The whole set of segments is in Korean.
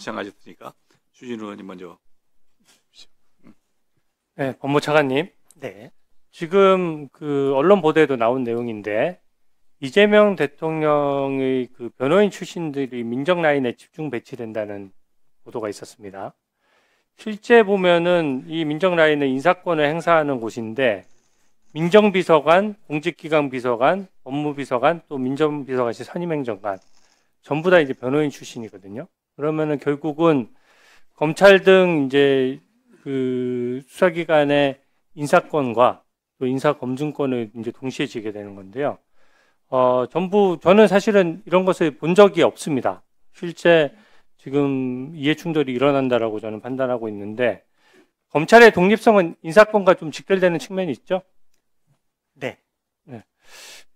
시청하셨으니까 주진우 의원님 먼저. 네, 법무차관님. 네. 지금 그 언론 보도에도 나온 내용인데 이재명 대통령의 그 변호인 출신들이 민정 라인에 집중 배치된다는 보도가 있었습니다. 실제 보면은 이 민정 라인은 인사권을 행사하는 곳인데 민정비서관, 공직기강 비서관, 법무비서관, 또 민정비서관실 선임행정관 전부 다 이제 변호인 출신이거든요. 그러면은 결국은 검찰 등 이제 그 수사기관의 인사권과 또 인사검증권을 이제 동시에 지게 되는 건데요. 전부 저는 사실은 이런 것을 본 적이 없습니다. 실제 지금 이해충돌이 일어난다라고 저는 판단하고 있는데 검찰의 독립성은 인사권과 좀 직결되는 측면이 있죠? 네. 네.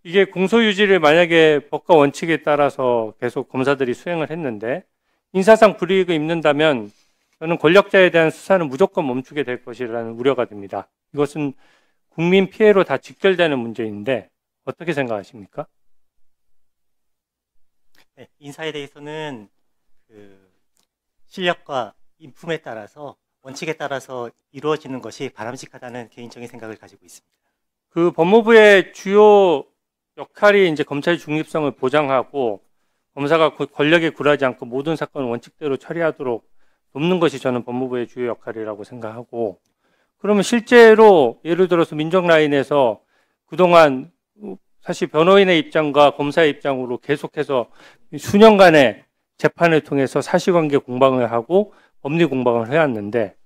이게 공소유지를 만약에 법과 원칙에 따라서 계속 검사들이 수행을 했는데 인사상 불이익을 입는다면 저는 권력자에 대한 수사는 무조건 멈추게 될 것이라는 우려가 됩니다. 이것은 국민 피해로 다 직결되는 문제인데 어떻게 생각하십니까? 네, 인사에 대해서는 그 실력과 인품에 따라서 원칙에 따라서 이루어지는 것이 바람직하다는 개인적인 생각을 가지고 있습니다. 그 법무부의 주요 역할이 이제 검찰 중립성을 보장하고 검사가 권력에 굴하지 않고 모든 사건을 원칙대로 처리하도록 돕는 것이 저는 법무부의 주요 역할이라고 생각하고, 그러면 실제로 예를 들어서 민정 라인에서 그동안 사실 변호인의 입장과 검사의 입장으로 계속해서 수년간의 재판을 통해서 사실관계 공방을 하고 법리 공방을 해왔는데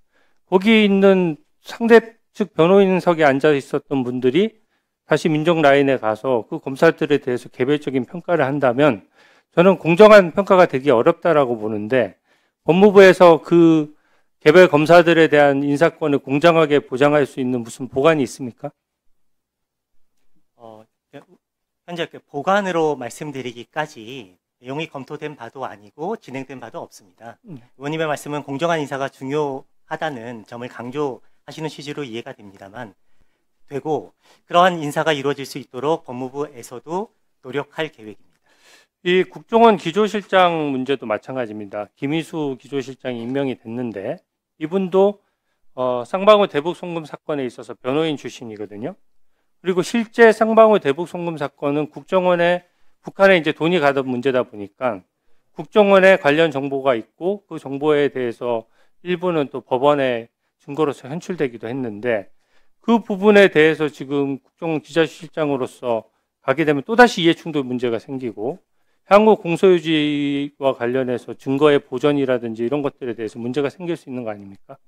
거기 있는 상대 측 변호인석에 앉아 있었던 분들이 다시 민정 라인에 가서 그 검사들에 대해서 개별적인 평가를 한다면 저는 공정한 평가가 되기 어렵다라고 보는데 법무부에서 그 개별 검사들에 대한 인사권을 공정하게 보장할 수 있는 무슨 보관이 있습니까? 현재 보관으로 말씀드리기까지 내용이 검토된 바도 아니고 진행된 바도 없습니다. 의원님의 말씀은 공정한 인사가 중요하다는 점을 강조하시는 취지로 이해가 됩니다만 되고 그러한 인사가 이루어질 수 있도록 법무부에서도 노력할 계획입니다. 이 국정원 기조실장 문제도 마찬가지입니다. 김희수 기조실장이 임명이 됐는데 이분도 쌍방울 대북 송금 사건에 있어서 변호인 출신이거든요. 그리고 실제 쌍방울 대북 송금 사건은 국정원에 북한에 이제 돈이 가던 문제다 보니까 국정원에 관련 정보가 있고 그 정보에 대해서 일부는 또 법원에 증거로서 현출되기도 했는데 그 부분에 대해서 지금 국정원 기자실장으로서 가게 되면 또다시 이해충돌 문제가 생기고 향후 공소유지와 관련해서 증거의 보존이라든지 이런 것들에 대해서 문제가 생길 수 있는 거 아닙니까?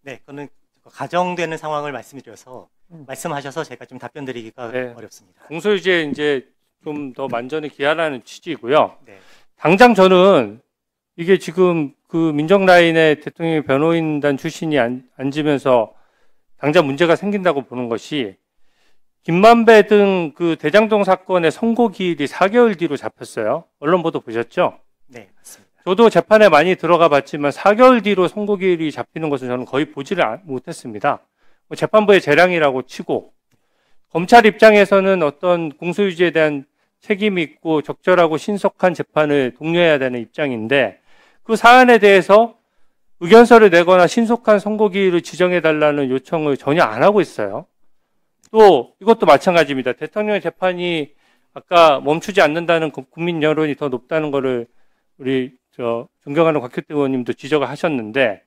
네, 그거는 가정되는 상황을 말씀드려서 말씀하셔서 제가 좀 답변 드리기가 네. 어렵습니다. 공소유지에 이제 좀 더 만전을 기하라는 취지고요. 네. 당장 저는 이게 지금 그 민정라인에 대통령이 변호인단 출신이 앉으면서 당장 문제가 생긴다고 보는 것이 김만배 등 그 대장동 사건의 선고 기일이 4개월 뒤로 잡혔어요. 언론 보도 보셨죠? 네, 맞습니다. 저도 재판에 많이 들어가 봤지만 4개월 뒤로 선고 기일이 잡히는 것은 저는 거의 보지를 못했습니다. 재판부의 재량이라고 치고 검찰 입장에서는 어떤 공소유지에 대한 책임이 있고 적절하고 신속한 재판을 독려해야 되는 입장인데 그 사안에 대해서 의견서를 내거나 신속한 선고 기일을 지정해달라는 요청을 전혀 안 하고 있어요. 또 이것도 마찬가지입니다. 대통령의 재판이 아까 멈추지 않는다는 국민 여론이 더 높다는 거를 우리 존경하는 곽효태 의원님도 지적을 하셨는데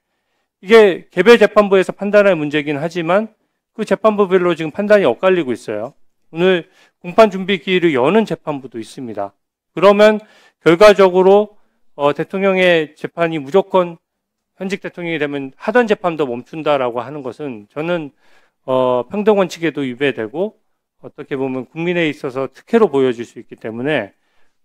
이게 개별 재판부에서 판단할 문제이긴 하지만 그 재판부별로 지금 판단이 엇갈리고 있어요. 오늘 공판 준비 기일을 여는 재판부도 있습니다. 그러면 결과적으로 대통령의 재판이 무조건 현직 대통령이 되면 하던 재판도 멈춘다라고 하는 것은 저는 평등 원칙에도 위배되고 어떻게 보면 국민에 있어서 특혜로 보여질 수 있기 때문에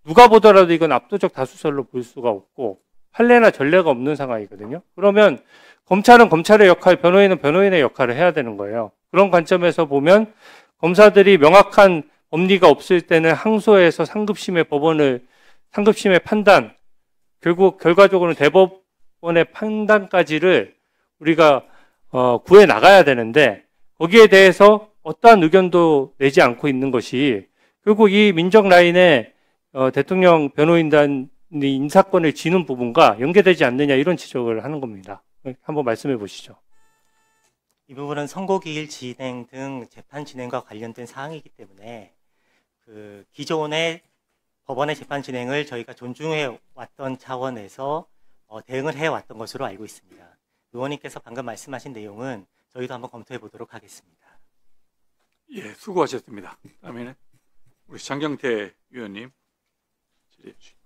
누가 보더라도 이건 압도적 다수설로 볼 수가 없고 판례나 전례가 없는 상황이거든요. 그러면 검찰은 검찰의 역할, 변호인은 변호인의 역할을 해야 되는 거예요. 그런 관점에서 보면 검사들이 명확한 법리가 없을 때는 항소해서 상급심의 판단, 결국 결과적으로는 대법원의 판단까지를 우리가 구해 나가야 되는데 거기에 대해서 어떠한 의견도 내지 않고 있는 것이 결국 이 민정 라인의 대통령 변호인단이 인사권을 지는 부분과 연계되지 않느냐 이런 지적을 하는 겁니다. 한번 말씀해 보시죠. 이 부분은 선고기일 진행 등 재판 진행과 관련된 사항이기 때문에 그 기존의 법원의 재판 진행을 저희가 존중해 왔던 차원에서 대응을 해 왔던 것으로 알고 있습니다. 의원님께서 방금 말씀하신 내용은 저희도 한번 검토해 보도록 하겠습니다. 예, 수고하셨습니다. 다음에는 우리 장경태 위원님 질의해 주시죠.